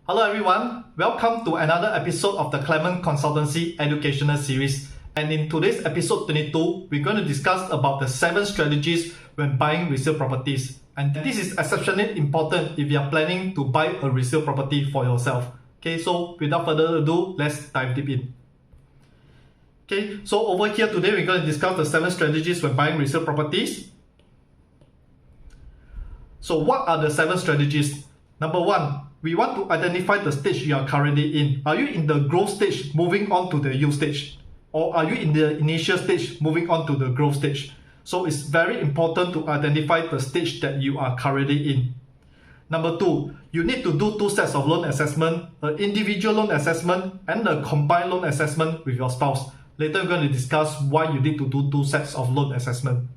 Hello everyone, welcome to another episode of the Clement Consultancy Educational Series. And in today's episode 22, we're going to discuss about the 7 strategies when buying resale properties. And this is exceptionally important if you are planning to buy a resale property for yourself. Okay, so without further ado, let's dive deep in. Okay, so over here today, we're going to discuss the 7 strategies when buying resale properties. So what are the 7 strategies? Number 1, we want to identify the stage you are currently in. Are you in the growth stage moving on to the yield stage? Or are you in the initial stage moving on to the growth stage? So it's very important to identify the stage that you are currently in. Number 2, you need to do 2 sets of loan assessment, an individual loan assessment and a combined loan assessment with your spouse. Later we're going to discuss why you need to do 2 sets of loan assessment.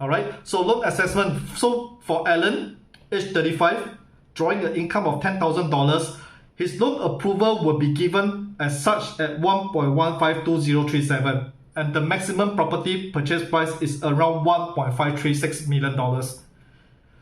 Alright, so loan assessment. So for Alan, age 35, drawing an income of $10,000, his loan approval will be given as such at 1.152037, and the maximum property purchase price is around $1.536 million.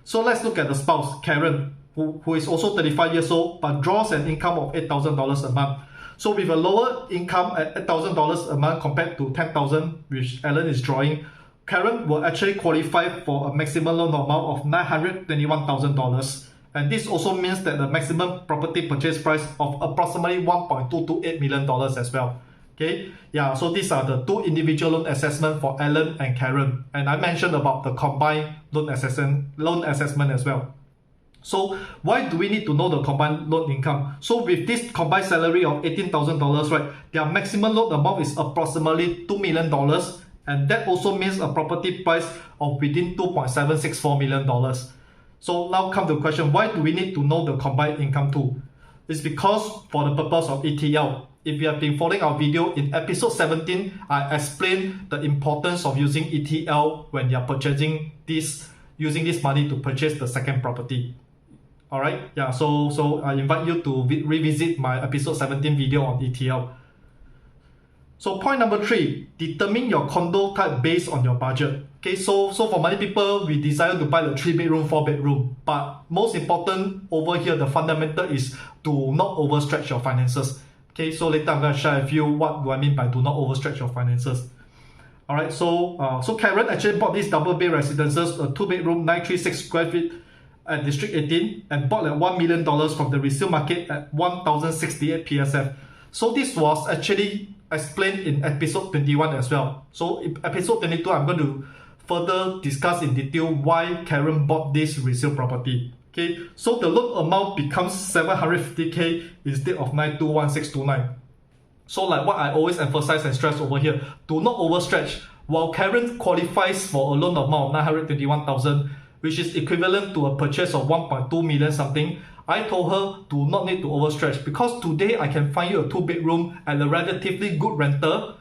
So let's look at the spouse, Karen, who is also 35 years old but draws an income of $8,000 a month. So with a lower income at $8,000 a month compared to $10,000 which Alan is drawing, Karen will actually qualify for a maximum loan amount of $921,000. And this also means that the maximum property purchase price of approximately $1.228 million as well. Okay, yeah, so these are the 2 individual loan assessments for Alan and Karen. And I mentioned about the combined loan assessment as well. So why do we need to know the combined loan income? So with this combined salary of $18,000, right, their maximum loan amount is approximately $2 million. And that also means a property price of within $2.764 million. So now come to the question, why do we need to know the combined income too? It's because for the purpose of ETL. If you have been following our video in episode 17, I explained the importance of using ETL when you are purchasing using this money to purchase the second property. Alright, yeah, so I invite you to revisit my episode 17 video on ETL. So point number 3, determine your condo type based on your budget. Okay, so for many people, we desire to buy the 3-bedroom, 4-bedroom. But most important over here, the fundamental is do not overstretch your finances. Okay, so later I'm going to share with you what do I mean by do not overstretch your finances. Alright, so Karen actually bought these double bay residences, a 2-bedroom, 936 square feet at District 18 and bought at $1 million from the resale market at 1,068 PSF. So this was actually explained in episode 21 as well. So in episode 22, I'm going to further discuss in detail why Karen bought this resale property. Okay, so the loan amount becomes $750K instead of $921,629. So like what I always emphasize and stress over here, do not overstretch. While Karen qualifies for a loan amount of $921,000, which is equivalent to a purchase of 1.2 million something, I told her do not need to overstretch because today I can find you a 2-bedroom at a relatively good renter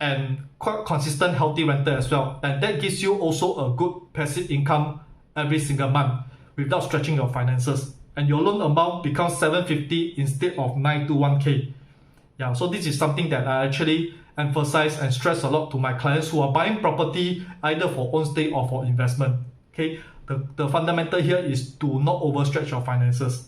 and quite consistent healthy renter as well, and that gives you also a good passive income every single month without stretching your finances, and your loan amount becomes $750 instead of $921K. Yeah, so this is something that I actually emphasize and stress a lot to my clients who are buying property either for own stay or for investment. Okay, the fundamental here is do not overstretch your finances.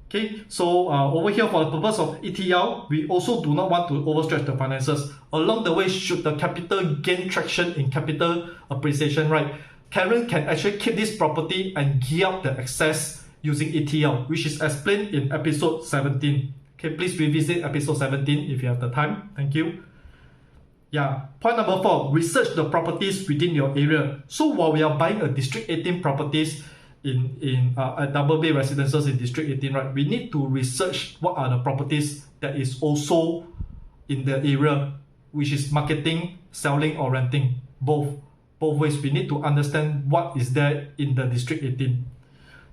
Okay, so over here for the purpose of ETL, we also do not want to overstretch the finances. Along the way, should the capital gain traction in capital appreciation, right, Karen can actually keep this property and gear up the excess using ETL, which is explained in episode 17. Okay, please revisit episode 17 if you have the time. Thank you. Yeah, point number 4, research the properties within your area. So while we are buying a District 18 properties in double bay residences in District 18, right, we need to research what are the properties that is also in the area, which is marketing, selling or renting. Both ways, we need to understand what is there in the District 18.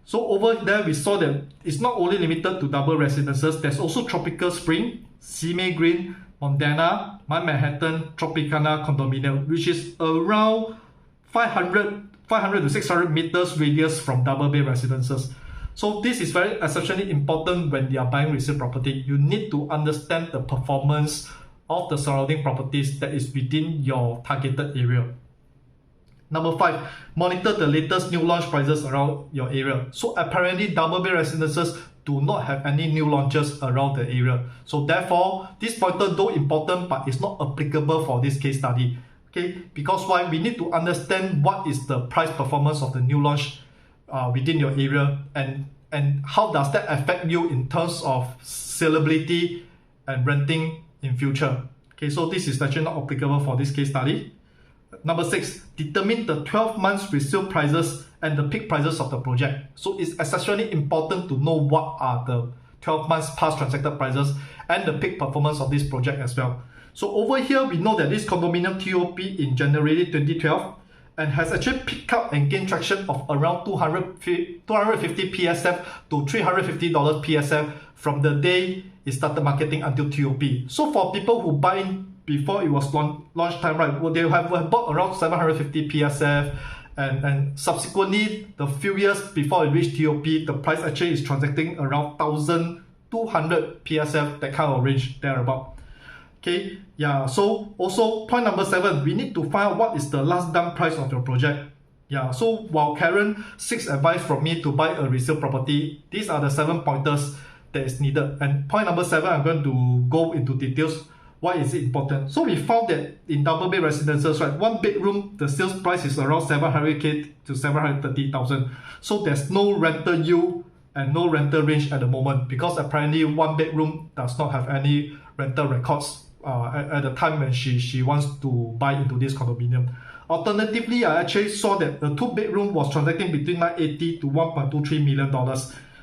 So over there, we saw that it's not only limited to double residences, there's also Tropical Spring, Sime Green, Montana, My Manhattan, Tropicana condominium, which is around 500 to 600 meters radius from double bay residences. So this is very exceptionally important when you are buying resale property. You need to understand the performance of the surrounding properties that is within your targeted area. Number 5, monitor the latest new launch prices around your area. So apparently double bay residences do not have any new launches around the area. So therefore, this pointer, though important, but it's not applicable for this case study. Okay, because why? We need to understand what is the price performance of the new launch within your area, and how does that affect you in terms of sellability and renting in future. Okay, so this is actually not applicable for this case study. Number 6, determine the 12 months resale prices and the peak prices of the project. So it's essentially important to know what are the 12 months past transacted prices and the peak performance of this project as well. So over here, we know that this condominium TOP in January 2012 and has actually picked up and gained traction of around 250 PSF to $350 PSF from the day it started marketing until TOP. So for people who buy in before it was launch time, right, well, they have bought around 750 PSF, and subsequently, the few years before it reached TOP, the price actually is transacting around 1,200 PSF, that kind of range thereabout. Okay, yeah, so also point number 7, we need to find out what is the last done price of your project. Yeah, so while Karen seeks advice from me to buy a resale property, these are the 7 pointers that is needed. And point number 7, I'm going to go into details. Why is it important? So we found that in double bed residences, right, 1 bedroom, the sales price is around 700k to 730,000. So there's no rental yield and no rental range at the moment, because apparently 1 bedroom does not have any rental records at the time when she wants to buy into this condominium. Alternatively, I actually saw that the 2 bedroom was transacting between $980 to $1.23 million.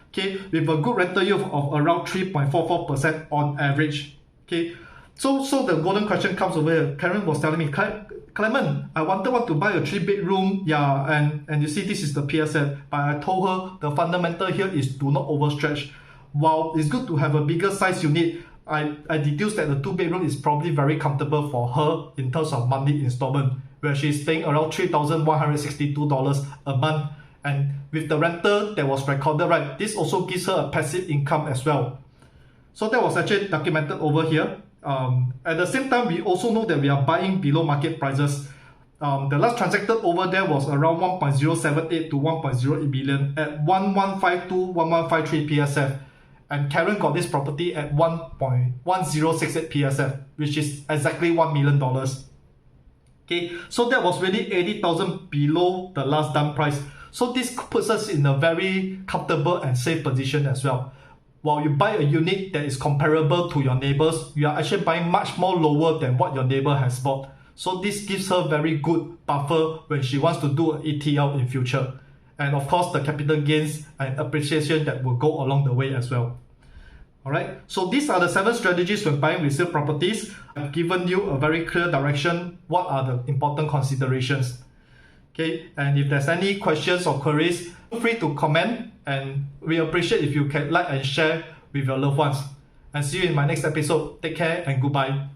Okay, with a good rental yield of around 3.44% on average. Okay. So the golden question comes over here. Karen was telling me, Clement, I want to buy a 3 bedroom, yeah, and you see this is the PSF, but I told her the fundamental here is do not overstretch. While it's good to have a bigger size unit, I deduced that the 2 bedroom is probably very comfortable for her in terms of monthly installment, where she's paying around $3,162 a month, and with the rental that was recorded, right, this also gives her a passive income as well. So that was actually documented over here. At the same time, we also know that we are buying below market prices. The last transacted over there was around 1.078 to 1.08 billion at 1152, 1153 PSF. And Karen got this property at 1.1068 PSF, which is exactly $1 million. Okay, so that was really 80,000 below the last done price. So this puts us in a very comfortable and safe position as well. While you buy a unit that is comparable to your neighbors, you are actually buying much more lower than what your neighbor has bought. So this gives her very good buffer when she wants to do an ETL in future. And of course, the capital gains and appreciation that will go along the way as well. Alright, so these are the 7 strategies when buying resale properties. I've given you a very clear direction. What are the important considerations? Okay, and if there's any questions or queries, feel free to comment, and we appreciate if you can like and share with your loved ones. And see you in my next episode. Take care and goodbye.